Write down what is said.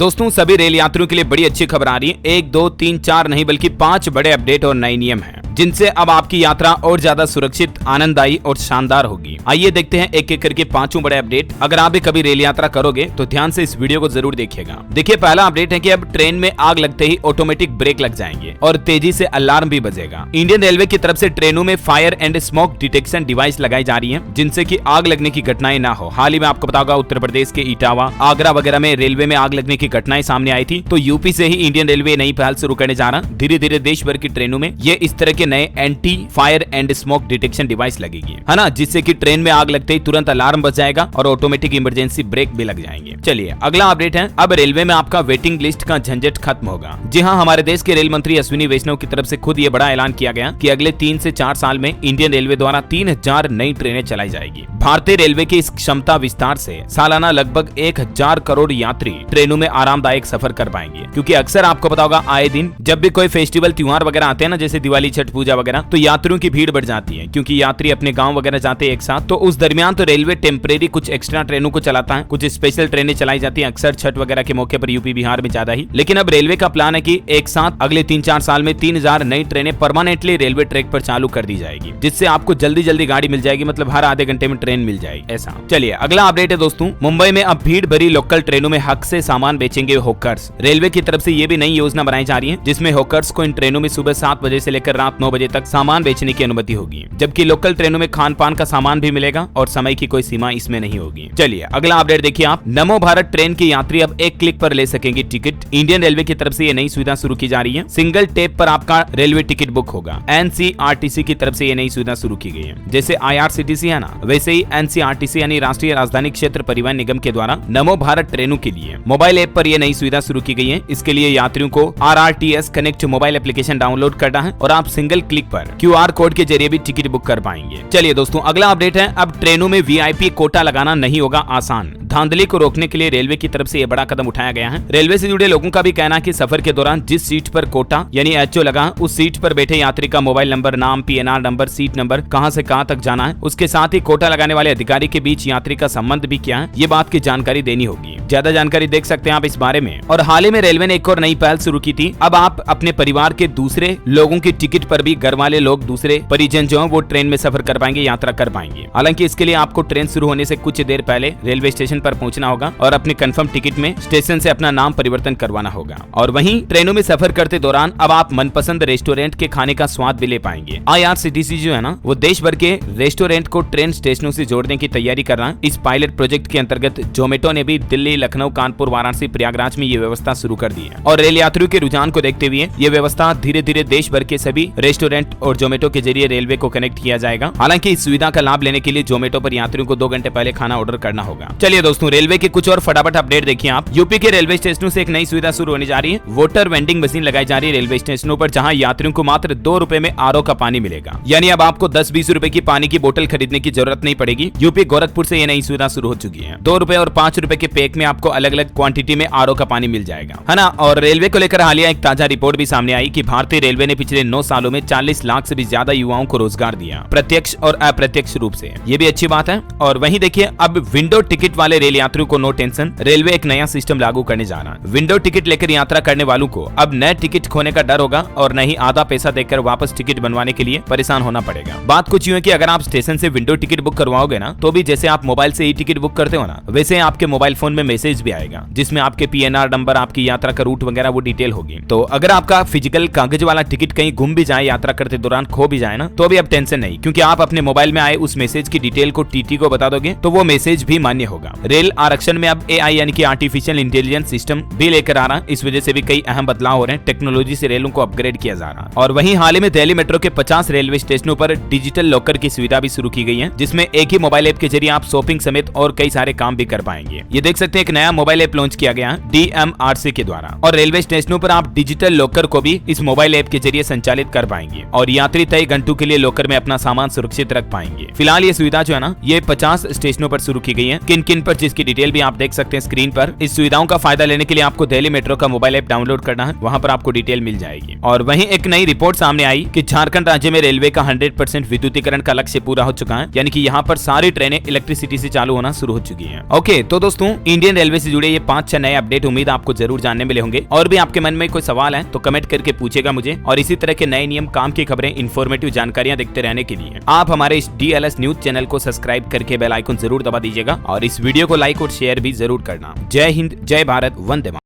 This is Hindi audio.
दोस्तों सभी रेल यात्रियों के लिए बड़ी अच्छी खबर आ रही है। 1, 2, 3, 4 नहीं बल्कि 5 बड़े अपडेट और नए नियम हैं जिनसे अब आपकी यात्रा और ज्यादा सुरक्षित, आनंददायी और शानदार होगी। आइए देखते हैं एक एक करके 5 बड़े अपडेट। अगर आप भी कभी रेल यात्रा करोगे तो ध्यान से इस वीडियो को जरूर देखिएगा। देखिए पहला अपडेट है कि अब ट्रेन में आग लगते ही ऑटोमेटिक ब्रेक लग जाएंगे और तेजी से अलार्म भी बजेगा। इंडियन रेलवे की तरफ से ट्रेनों में fire and smoke detection device लगाई जा रही है जिनसे कि आग लगने की घटनाएं ना हो। हाल ही में आपको बताऊंगा उत्तर प्रदेश के इटावा, आगरा वगैरह में रेलवे में आग लगने की घटनाएं सामने आई थी। तो यूपी से ही इंडियन रेलवे नई पहल शुरू करने जा रहा। धीरे धीरे देश भर की ट्रेनों में ये इस तरह के नए anti fire and smoke detection device लगेगी, है ना, जिससे कि ट्रेन में आग लगते ही तुरंत अलार्म बज जाएगा और ऑटोमेटिक इमरजेंसी ब्रेक भी लग जाएंगे। चलिए अगला अपडेट है, अब रेलवे में आपका वेटिंग लिस्ट का झंझट खत्म होगा। जी हाँ, हमारे देश के रेल मंत्री अश्विनी वैष्णव की तरफ से खुद ये बड़ा ऐलान किया गया कि अगले 3 से 4 साल में इंडियन रेलवे द्वारा 3000 नई ट्रेनें चलाई जाएगी। भारतीय रेलवे के इस क्षमता विस्तार से सालाना लगभग 1000 करोड़ यात्री ट्रेनों में आरामदायक सफर कर पाएंगे। क्योंकि अक्सर आपको पता होगा आए दिन जब भी कोई फेस्टिवल त्योहार वगैरह आते हैं ना, जैसे दिवाली, छठ पूजा वगैरह, तो यात्रियों की भीड़ बढ़ जाती है क्योंकि यात्री अपने गांव वगैरह जाते हैं एक साथ। तो उस दरमियान तो रेलवे टेम्परेरी कुछ एक्स्ट्रा ट्रेनों को चलाता है, कुछ स्पेशल ट्रेनें चलाई जाती हैं अक्सर छठ वगैरह के मौके पर यूपी बिहार में ज्यादा ही। लेकिन अब रेलवे का प्लान है कि एक साथ अगले 3-4 साल में 3000 नई ट्रेनें परमानेंटली रेलवे ट्रैक पर चालू कर दी जाएगी, जिससे आपको जल्दी जल्दी गाड़ी मिल जाएगी, मतलब हर आधे घंटे में ट्रेन मिल जाएगी ऐसा। चलिए अगला अपडेट है दोस्तों, मुंबई में अब भीड़ भरी लोकल ट्रेनों में हक से सामान बेचेंगे हॉकर्स। रेलवे की तरफ से ये भी नई योजना बनाई जा रही है जिसमें हॉकर्स को इन ट्रेनों में सुबह 7 बजे से लेकर रात 9 बजे तक सामान बेचने की अनुमति होगी, जबकि लोकल ट्रेनों में खान पान का सामान भी मिलेगा और समय की कोई सीमा इसमें नहीं होगी। चलिए अगला अपडेट देखिए आप, नमो भारत ट्रेन के यात्री अब एक क्लिक पर ले सकेंगे टिकट। इंडियन रेलवे की तरफ से ये नई सुविधा शुरू की जा रही है। सिंगल टैप पर आपका रेलवे टिकट बुक होगा। एनसीआरटीसी की तरफ से ये नई सुविधा शुरू की गई है। जैसे आईआरसीटीसी है ना, वैसे ही एनसीआरटीसी यानी राष्ट्रीय राजधानी क्षेत्र परिवहन निगम के द्वारा नमो भारत ट्रेनों के लिए मोबाइल ऐप पर यह नई सुविधा शुरू की गई है। इसके लिए यात्रियों को RRTS connect mobile application download करना है और आप सिंगल क्लिक पर QR कोड के जरिए भी टिकट बुक कर पाएंगे। चलिए दोस्तों अगला अपडेट है, अब ट्रेनों में VIP कोटा लगाना नहीं होगा आसान। धांधली को रोकने के लिए रेलवे की तरफ से ये बड़ा कदम उठाया गया है। रेलवे से जुड़े लोगों का भी कहना है कि सफर के दौरान जिस सीट पर कोटा यानी HO लगा, उस सीट पर बैठे यात्री का मोबाइल नंबर, नाम, PNR नंबर, सीट नंबर, कहां से कहां तक जाना है, उसके साथ ही कोटा लगाने वाले अधिकारी के बीच यात्री का संबंध भी क्या है, ये बात की जानकारी देनी होगी। ज्यादा जानकारी देख सकते हैं आप इस बारे में। और हाल ही में रेलवे ने एक और नई पहल शुरू की थी। अब आप अपने परिवार के दूसरे लोगों की टिकट पर भी घर वाले लोग, दूसरे परिजन जो है वो ट्रेन में सफर कर पाएंगे, यात्रा कर पाएंगे। हालांकि इसके लिए आपको ट्रेन शुरू होने से कुछ देर पहले रेलवे स्टेशन पर पहुंचना होगा और अपने कंफर्म टिकट में स्टेशन से अपना नाम परिवर्तन करवाना होगा। और वहीं ट्रेनों में सफर करते दौरान अब आप मनपसंद रेस्टोरेंट के खाने का स्वाद भी ले पाएंगे। IRCTC जो है ना, वो देश भर के रेस्टोरेंट को ट्रेन स्टेशनों से जोड़ने की तैयारी कर रहा है। इस पायलट प्रोजेक्ट के अंतर्गत जोमेटो ने भी दिल्ली, लखनऊ, कानपुर, वाराणसी, प्रयागराज में ये व्यवस्था शुरू कर दी है। और रेल यात्रियों के रुझान को देखते हुए ये व्यवस्था धीरे धीरे देश भर के सभी रेस्टोरेंट और जोमेटो के जरिए रेलवे को कनेक्ट किया जाएगा। हालांकि इस सुविधा का लाभ लेने के लिए जोमेटो पर यात्रियों को 2 घंटे पहले खाना ऑर्डर करना होगा। चलिए दोस्तों रेलवे के कुछ और फटाफट अपडेट देखिए आप। यूपी के रेलवे स्टेशनों से एक नई सुविधा शुरू होने जा रही है। वोटर वेंडिंग मशीन लगाई जा रही है रेलवे स्टेशनों पर, जहां यात्रियों को मात्र 2 रुपए में RO का पानी मिलेगा। यानी अब आपको 10-20 रुपए की पानी की बोतल खरीदने की जरूरत नहीं पड़ेगी। यूपी गोरखपुर से ये नई सुविधा शुरू हो चुकी है। 2 रुपए और 5 रुपए के पैक में आपको अलग अलग क्वांटिटी में RO का पानी मिल जाएगा, है ना। और रेलवे को लेकर हालिया एक ताजा रिपोर्ट भी सामने आई कि भारतीय रेलवे ने पिछले 9 सालों में 40 लाख से भी ज्यादा युवाओं को रोजगार दिया, प्रत्यक्ष और अप्रत्यक्ष रूप से। ये भी अच्छी बात है। और वहीं देखिए अब विंडो टिकट वाले रेल यात्रियों को नो टेंशन, रेलवे एक नया सिस्टम लागू करने जा रहा है। विंडो टिकट लेकर यात्रा करने वालों को अब नए टिकट खोने का डर होगा और नहीं आधा पैसा देकर वापस टिकट बनवाने के लिए परेशान होना पड़ेगा। बात कुछ यूं है कि अगर आप स्टेशन से विंडो टिकट बुक करवाओगे ना, तो भी जैसे आप मोबाइल से ही टिकट बुक करते हो ना, वैसे आपके मोबाइल फोन में मैसेज भी आएगा जिसमें आपके PNR नंबर, आपकी यात्रा का रूट वगैरह वो डिटेल होगी। तो अगर आपका फिजिकल कागज वाला टिकट कहीं गुम भी जाए, यात्रा करते दौरान खो भी जाए ना, तो भी अब टेंशन नहीं, क्योंकि आप अपने मोबाइल में आए उस मैसेज की डिटेल को TT को बता दोगे तो वो मैसेज भी मान्य होगा। रेल आरक्षण में अब AI यानी कि आर्टिफिशियल इंटेलिजेंस सिस्टम भी लेकर आ रहा है। इस वजह से भी कई अहम बदलाव हो रहे हैं। टेक्नोलॉजी से रेलों को अपग्रेड किया जा रहा है। और वहीं हाल ही में दिल्ली मेट्रो के 50 रेलवे स्टेशनों पर डिजिटल लॉकर की सुविधा भी शुरू की गई है, जिसमें एक ही मोबाइल ऐप के जरिए आप शॉपिंग समेत और कई सारे काम भी कर पाएंगे। ये देख सकते हैं एक नया मोबाइल ऐप लॉन्च किया गया है DMRC के द्वारा, और रेलवे स्टेशनों पर आप डिजिटल लॉकर को भी इस मोबाइल ऐप के जरिए संचालित कर पाएंगे। पाएंगे और यात्री तय घंटों के लिए लॉकर में अपना सामान सुरक्षित रख पाएंगे। फिलहाल ये सुविधा जो है ना, ये 50 स्टेशनों पर शुरू की गई है। किन किन पर, जिसकी डिटेल भी आप देख सकते हैं स्क्रीन पर। इस सुविधाओं का फायदा लेने के लिए आपको दिल्ली मेट्रो का मोबाइल ऐप डाउनलोड करना है, वहां पर आपको डिटेल मिल जाएगी। और वहीं एक नई रिपोर्ट सामने आई कि झारखंड राज्य में रेलवे का 100% विद्युतीकरण का लक्ष्य पूरा हो चुका है, यानी कि यहाँ पर सारी ट्रेनें इलेक्ट्रिसिटी से चालू होना शुरू हो चुकी है। ओके, तो दोस्तों इंडियन रेलवे से जुड़े ये 5-6 नए अपडेट उम्मीद आपको जरूर जानने मिले होंगे। और भी आपके मन में कोई सवाल है तो कमेंट करके पूछेगा मुझे। और इसी तरह के नए नियम, काम की खबरें, इंफॉर्मेटिव जानकारियां देखते रहने के लिए आप हमारे इस DLS न्यूज चैनल को सब्सक्राइब करके बेल आइकन जरूर दबा दीजिएगा और इस वीडियो को लाइक और शेयर भी जरूर करना। जय हिंद, जय भारत, वंदे मातरम।